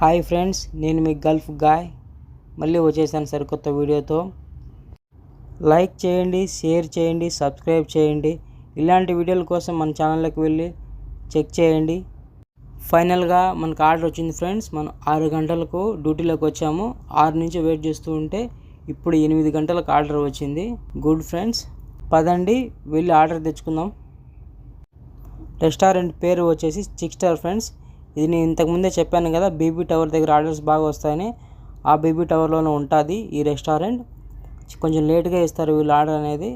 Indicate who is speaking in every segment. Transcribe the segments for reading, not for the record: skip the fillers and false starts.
Speaker 1: Hi friends, నేను మీ Gulf guy మళ్ళీ వచ్చేసాను సరికొత్త వీడియోతో. లైక్ చేయండి, షేర్ చేయండి, సబ్స్క్రైబ్ చేయండి. ఇలాంటి వీడియోల కోసం మన ఛానల్లోకి వెళ్ళి చెక్ చేయండి. ఫైనల్గా మనకు ఆర్డర్ వచ్చింది ఫ్రెండ్స్. మనం 6 గంటలకు డ్యూటీలోకి వచ్చాము. 6 నుంచి వెయిట్ చేస్తూ ఉంటే ఇప్పుడు 8 గంటలకు ఆర్డర్ వచ్చింది. గుడ్ ఫ్రెండ్స్, పదండి వెళ్ళి ఆర్డర్ తెచ్చుకుందాం. రెస్టారెంట్ పేరు వచ్చేసి 6 స్టార్ ఫ్రెండ్స్. ఇది నేను ఇంతకుముందే చెప్పాను కదా, బీబీ టవర్ దగ్గర ఆర్డర్స్ బాగా వస్తాయని. ఆ బీబీ టవర్లోనే ఉంటుంది ఈ రెస్టారెంట్. కొంచెం లేట్గా ఇస్తారు వీళ్ళు ఆర్డర్ అనేది,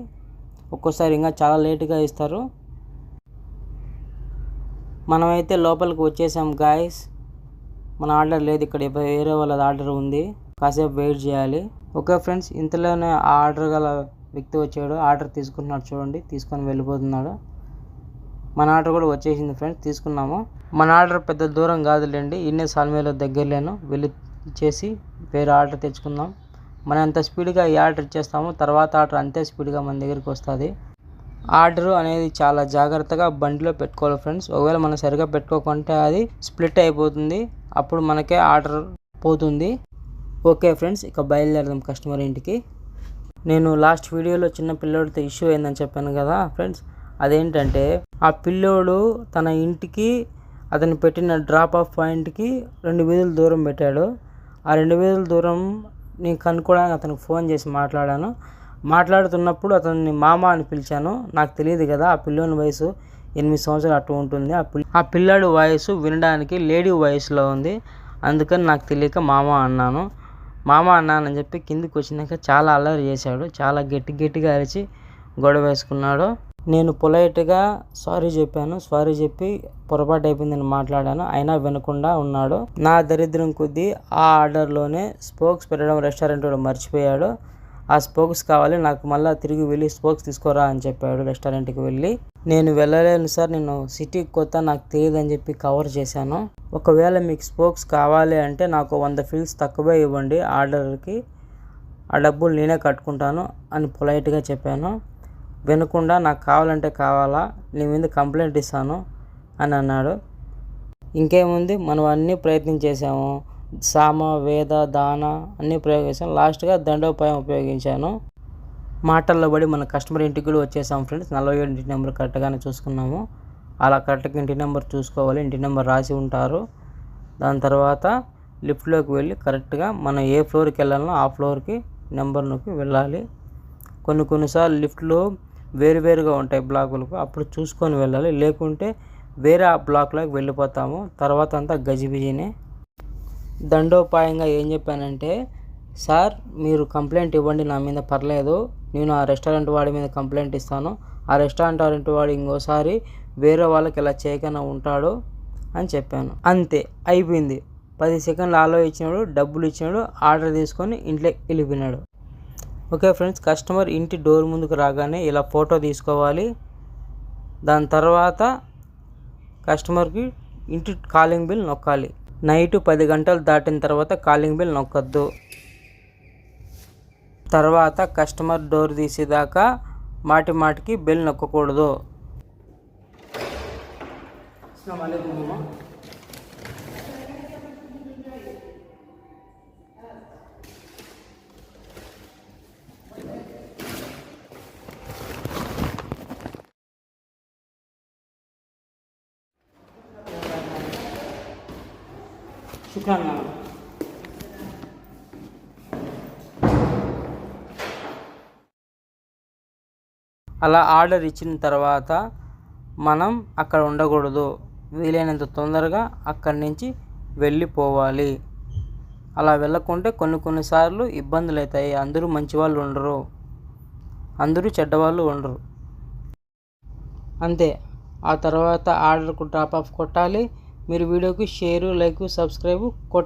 Speaker 1: ఒక్కోసారి ఇంకా చాలా లేట్గా ఇస్తారు. మనమైతే లోపలికి వచ్చేసాం గాయస్. మన ఆర్డర్ లేదు ఇక్కడ, వేరే వాళ్ళది ఆర్డర్ ఉంది. కాసేపు వెయిట్ చేయాలి. ఓకే ఫ్రెండ్స్, ఇంతలోనే ఆ ఆర్డర్ గల వ్యక్తి వచ్చాడు. ఆర్డర్ తీసుకుంటున్నాడు చూడండి, తీసుకొని వెళ్ళిపోతున్నాడు. మన ఆర్డర్ కూడా వచ్చేసింది ఫ్రెండ్స్, తీసుకున్నాము. మన ఆర్డర్ పెద్ద దూరం కాదులేండి, ఇన్నే సాల్మేలో దగ్గరలేను. వెళ్ళి చేసి వేరే ఆర్డర్ తెచ్చుకుందాం. మనం ఎంత స్పీడ్గా ఈ ఆర్డర్ ఇచ్చేస్తామో తర్వాత ఆర్డర్ అంతే స్పీడ్గా మన దగ్గరికి వస్తుంది. ఆర్డర్ అనేది చాలా జాగ్రత్తగా బండిలో పెట్టుకోవాలి ఫ్రెండ్స్. ఒకవేళ మనం సరిగా పెట్టుకోకుంటే అది స్ప్లిట్ అయిపోతుంది, అప్పుడు మనకే ఆర్డర్ పోతుంది. ఓకే ఫ్రెండ్స్, ఇక బయలుదేరదాం కస్టమర్ ఇంటికి. నేను లాస్ట్ వీడియోలో చిన్న పిల్లోడితో ఇష్యూ అయిందని చెప్పాను కదా ఫ్రెండ్స్. అదేంటంటే ఆ పిల్లోడు తన ఇంటికి అతను పెట్టిన డ్రాప్ ఆఫ్ పాయింట్కి 2 వీధుల దూరం పెట్టాడు. ఆ 2 వీధుల దూరం నేను కనుక్కోవడానికి అతనికి ఫోన్ చేసి మాట్లాడాను. మాట్లాడుతున్నప్పుడు అతన్ని మామ అని పిలిచాను. నాకు తెలియదు కదా, ఆ పిల్లోని వయసు 8 సంవత్సరాలు అటు ఉంటుంది. ఆ పిల్లాడి వయసు వినడానికి లేడీ వయసులో ఉంది. అందుకని నాకు తెలియక మామ అన్నాను. మామ అన్నానని చెప్పి కిందికి వచ్చినాక చాలా అల్లరి చేశాడు. చాలా గట్టిగా అరిచి గొడవ వేసుకున్నాడు. నేను పొలైట్గా సారీ చెప్పాను. సారీ చెప్పి పొరపాటు అయిపోయిందని మాట్లాడాను. అయినా వినకుండా ఉన్నాడు. నా దరిద్రం కొద్దీ ఆ ఆర్డర్లోనే స్పోక్స్ పెట్టడం రెస్టారెంట్ వాడు మర్చిపోయాడు. ఆ స్పోక్స్ కావాలి నాకు, మళ్ళీ తిరిగి వెళ్ళి స్పోక్స్ తీసుకోరా అని చెప్పాడు రెస్టారెంట్కి వెళ్ళి. నేను వెళ్ళలేను సార్, నేను సిటీకి కొత్త, నాకు తెలియదు అని చెప్పి కవర్ చేశాను. ఒకవేళ మీకు స్పోక్స్ కావాలి అంటే నాకు 100 ఫిల్స్ తక్కువే ఇవ్వండి ఆర్డర్కి, ఆ డబ్బులు నేనే కట్టుకుంటాను అని పొలైట్గా చెప్పాను. వినకుండా నాకు కావాలంటే కావాలా, నీ మీద కంప్లైంట్ ఇస్తాను అని అన్నాడు. ఇంకేముంది, మనం అన్నీ ప్రయత్నించేసాము. సామ, వేద, దాన అన్నీ ప్రయోగించాను. లాస్ట్గా దండోపాయం ఉపయోగించాను. మాటల్లో పడి మన కస్టమర్ ఇంటికి కూడా వచ్చేసాం ఫ్రెండ్స్. 47 ఇంటి నెంబర్ కరెక్ట్గానే చూసుకున్నాము. అలా కరెక్ట్గా ఇంటి నెంబర్ చూసుకోవాలి, ఇంటి నెంబర్ రాసి ఉంటారు. దాని తర్వాత లిఫ్ట్లోకి వెళ్ళి కరెక్ట్గా మనం ఏ ఫ్లోర్కి వెళ్ళాలనో ఆ ఫ్లోర్కి నెంబర్ నొక్కి వెళ్ళాలి. కొన్నిసార్లు లిఫ్ట్లో వేరువేరుగా ఉంటాయి బ్లాకులకు, అప్పుడు చూసుకొని వెళ్ళాలి. లేకుంటే వేరే ఆ బ్లాక్లోకి వెళ్ళిపోతాము. తర్వాత అంతా గజిబిజినే. దండోపాయంగా ఏం చెప్పానంటే, సార్ మీరు కంప్లైంట్ ఇవ్వండి నా మీద, పర్లేదు, నేను ఆ రెస్టారెంట్ వాడి మీద కంప్లైంట్ ఇస్తాను. ఆ రెస్టారెంట్ వాడు ఇంకోసారి వేరే వాళ్ళకి ఇలా చేయకుండా ఉంటాడు అని చెప్పాను. అంతే, అయిపోయింది. 10 సెకండ్లు ఆలోచించినాడు, డబ్బులు ఇచ్చినాడు, ఆర్డర్ తీసుకొని ఇంట్లోకి వెళ్ళిపోయినాడు. ఓకే ఫ్రెండ్స్, కస్టమర్ ఇంటి డోర్ ముందుకు రాగానే ఇలా ఫోటో తీసుకోవాలి. దాని తర్వాత కస్టమర్కి ఇంటి కాలింగ్ బిల్ నొక్కాలి. నైట్ 10 గంటలు దాటిన తర్వాత కాలింగ్ బిల్ నొక్కద్దు. తర్వాత కస్టమర్ డోర్ తీసేదాకా మాటికి బెల్ నొక్కకూడదు. శుక్రాన్. అలా ఆర్డర్ ఇచ్చిన తర్వాత మనం అక్కడ ఉండకూడదు. వీలైనంత తొందరగా అక్కడి నుంచి వెళ్ళిపోవాలి. అలా వెళ్ళకుంటే కొన్నిసార్లు ఇబ్బందులు అవుతాయి. అందరూ మంచి వాళ్ళు ఉండరు, అందరూ చెడ్డవాళ్ళు ఉండరు. అంతే. ఆ తర్వాత ఆర్డర్కు డ్రాప్ ఆఫ్ కొట్టాలి. మీరు వీడియోకి షేరు, లైక్, సబ్స్క్రైబ్ కొట్టాలి.